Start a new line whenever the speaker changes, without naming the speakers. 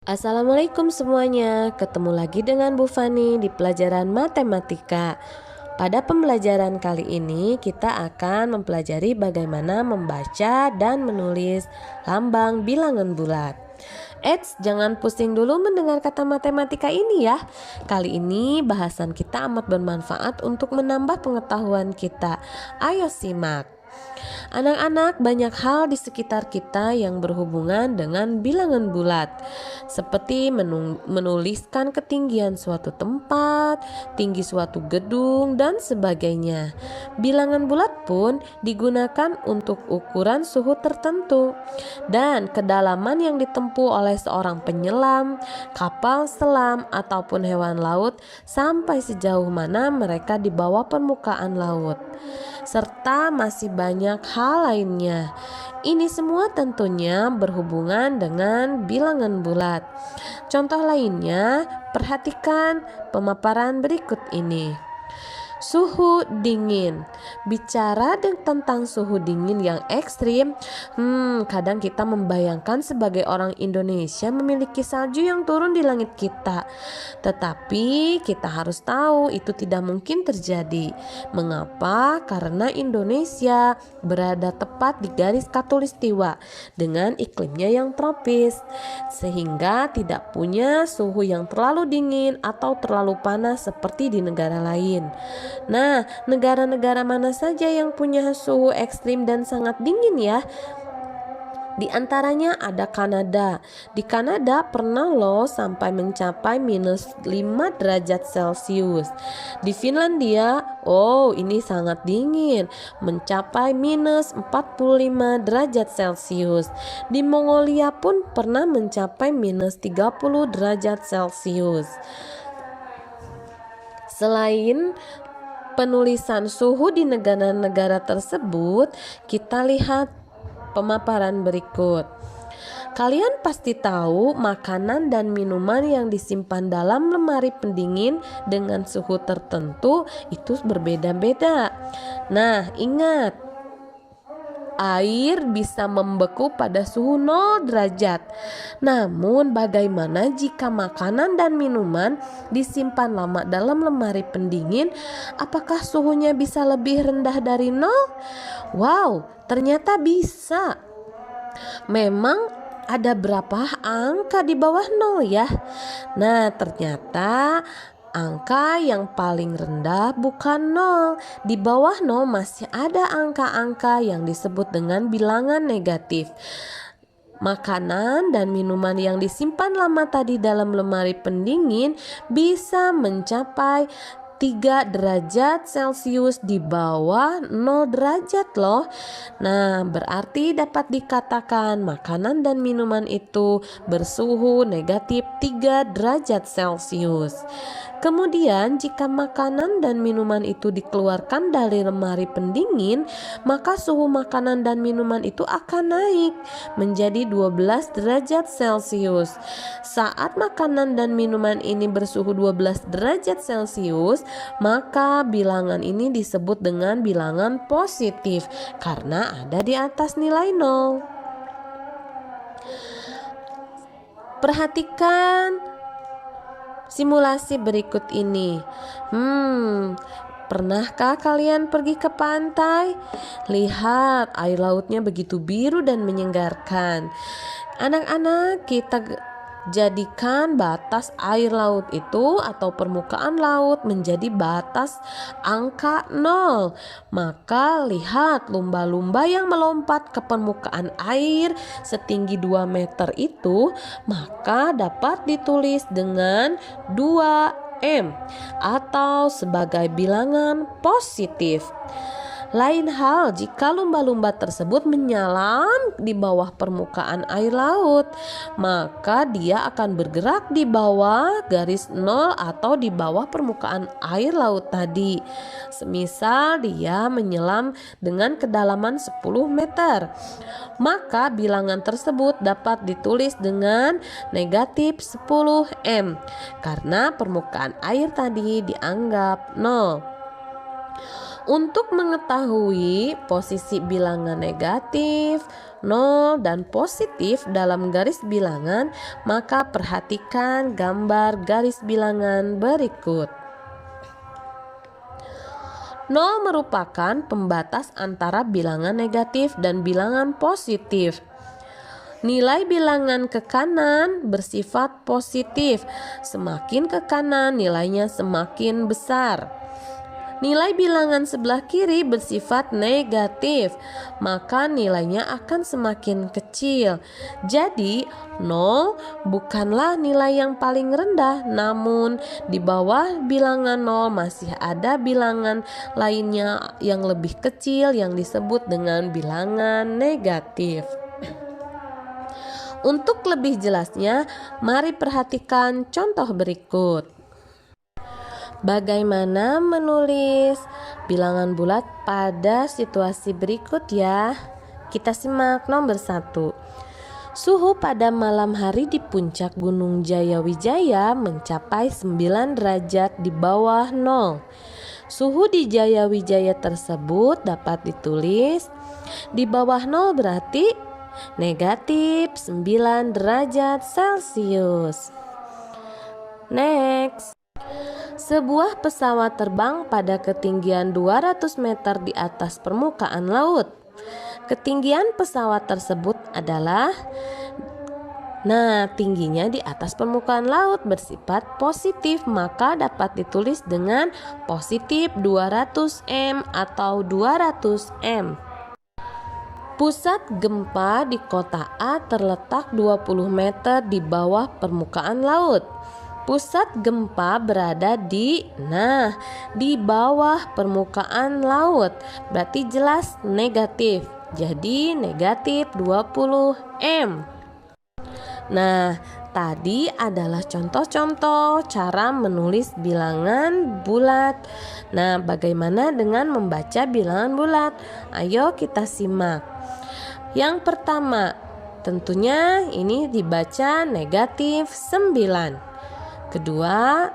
Assalamualaikum semuanya, ketemu lagi dengan Bu Fani di pelajaran matematika. Pada pembelajaran kali ini kita akan mempelajari bagaimana membaca dan menulis lambang bilangan bulat. Eits, jangan pusing dulu mendengar kata matematika ini ya. Kali ini bahasan kita amat bermanfaat untuk menambah pengetahuan kita. Ayo simak. Anak-anak, banyak hal di sekitar kita yang berhubungan dengan bilangan bulat, seperti menuliskan ketinggian suatu tempat, tinggi suatu gedung, dan sebagainya. Bilangan bulat pun digunakan untuk ukuran suhu tertentu dan kedalaman yang ditempuh oleh seorang penyelam, kapal selam, ataupun hewan laut sampai sejauh mana mereka di bawah permukaan laut, serta masih banyak hal lainnya. Ini semua tentunya berhubungan dengan bilangan bulat. Contoh lainnya, perhatikan pemaparan berikut ini. Suhu dingin. Bicara tentang suhu dingin yang ekstrim, kadang kita membayangkan sebagai orang Indonesia memiliki salju yang turun di langit kita. Tetapi kita harus tahu itu tidak mungkin terjadi. Mengapa? Karena Indonesia berada tepat di garis khatulistiwa dengan iklimnya yang tropis, sehingga tidak punya suhu yang terlalu dingin atau terlalu panas seperti di negara lain. Nah, negara-negara mana saja yang punya suhu ekstrim dan sangat dingin ya? Di antaranya ada Kanada. Di Kanada pernah loh sampai mencapai minus 5 derajat Celcius. Di Finlandia, ini sangat dingin, mencapai minus 45 derajat Celcius. Di Mongolia pun pernah mencapai minus 30 derajat Celcius. Selain penulisan suhu di negara-negara tersebut, kita lihat pemaparan berikut. Kalian pasti tahu makanan dan minuman yang disimpan dalam lemari pendingin dengan suhu tertentu itu berbeda-beda. Nah, ingat, air bisa membeku pada suhu 0 derajat. Namun bagaimana jika makanan dan minuman disimpan lama dalam lemari pendingin? Apakah suhunya bisa lebih rendah dari 0? Wow, ternyata bisa. Memang ada berapa angka di bawah 0 ya? Nah, ternyata angka yang paling rendah bukan 0. Di bawah 0 masih ada angka-angka yang disebut dengan bilangan negatif. Makanan dan minuman yang disimpan lama tadi dalam lemari pendingin bisa mencapai 3 derajat Celcius di bawah 0 derajat loh. Nah, berarti dapat dikatakan makanan dan minuman itu bersuhu negatif 3 derajat Celcius. Kemudian jika makanan dan minuman itu dikeluarkan dari lemari pendingin, maka suhu makanan dan minuman itu akan naik menjadi 12 derajat Celcius. Saat makanan dan minuman ini bersuhu 12 derajat Celcius, maka bilangan ini disebut dengan bilangan positif karena ada di atas nilai 0. Perhatikan simulasi berikut ini. Pernahkah kalian pergi ke pantai? Lihat, air lautnya begitu biru dan menyegarkan. Anak-anak, kita jadikan batas air laut itu atau permukaan laut menjadi batas angka 0. Maka lihat lumba-lumba yang melompat ke permukaan air setinggi 2 meter itu, maka dapat ditulis dengan 2M atau sebagai bilangan positif. Lain hal jika lumba-lumba tersebut menyelam di bawah permukaan air laut, maka dia akan bergerak di bawah garis 0 atau di bawah permukaan air laut tadi. Semisal dia menyelam dengan kedalaman 10 meter, maka bilangan tersebut dapat ditulis dengan negatif 10M karena permukaan air tadi dianggap 0. Untuk mengetahui posisi bilangan negatif, 0, dan positif dalam garis bilangan, maka perhatikan gambar garis bilangan berikut. 0 merupakan pembatas antara bilangan negatif dan bilangan positif. Nilai bilangan ke kanan bersifat positif. Semakin ke kanan nilainya semakin besar. Nilai bilangan sebelah kiri bersifat negatif, maka nilainya akan semakin kecil. Jadi 0 bukanlah nilai yang paling rendah, namun di bawah bilangan 0 masih ada bilangan lainnya yang lebih kecil yang disebut dengan bilangan negatif. Untuk lebih jelasnya, mari perhatikan contoh berikut. Bagaimana menulis bilangan bulat pada situasi berikut ya? Kita simak nomor 1. Suhu pada malam hari di puncak Gunung Jayawijaya mencapai 9 derajat di bawah 0. Suhu di Jayawijaya tersebut dapat ditulis di bawah 0 berarti negatif 9 derajat Celcius. Next. Sebuah pesawat terbang pada ketinggian 200 meter di atas permukaan laut. Ketinggian pesawat tersebut adalah tingginya di atas permukaan laut bersifat positif, maka dapat ditulis dengan positif 200 m atau 200 m. Pusat gempa di kota A terletak 20 meter di bawah permukaan laut. Pusat gempa berada di bawah permukaan laut. Berarti jelas negatif. Jadi negatif 20 m. Tadi adalah contoh-contoh cara menulis bilangan bulat. Bagaimana dengan membaca bilangan bulat? Ayo kita simak. Yang pertama, tentunya ini dibaca negatif 9. Kedua,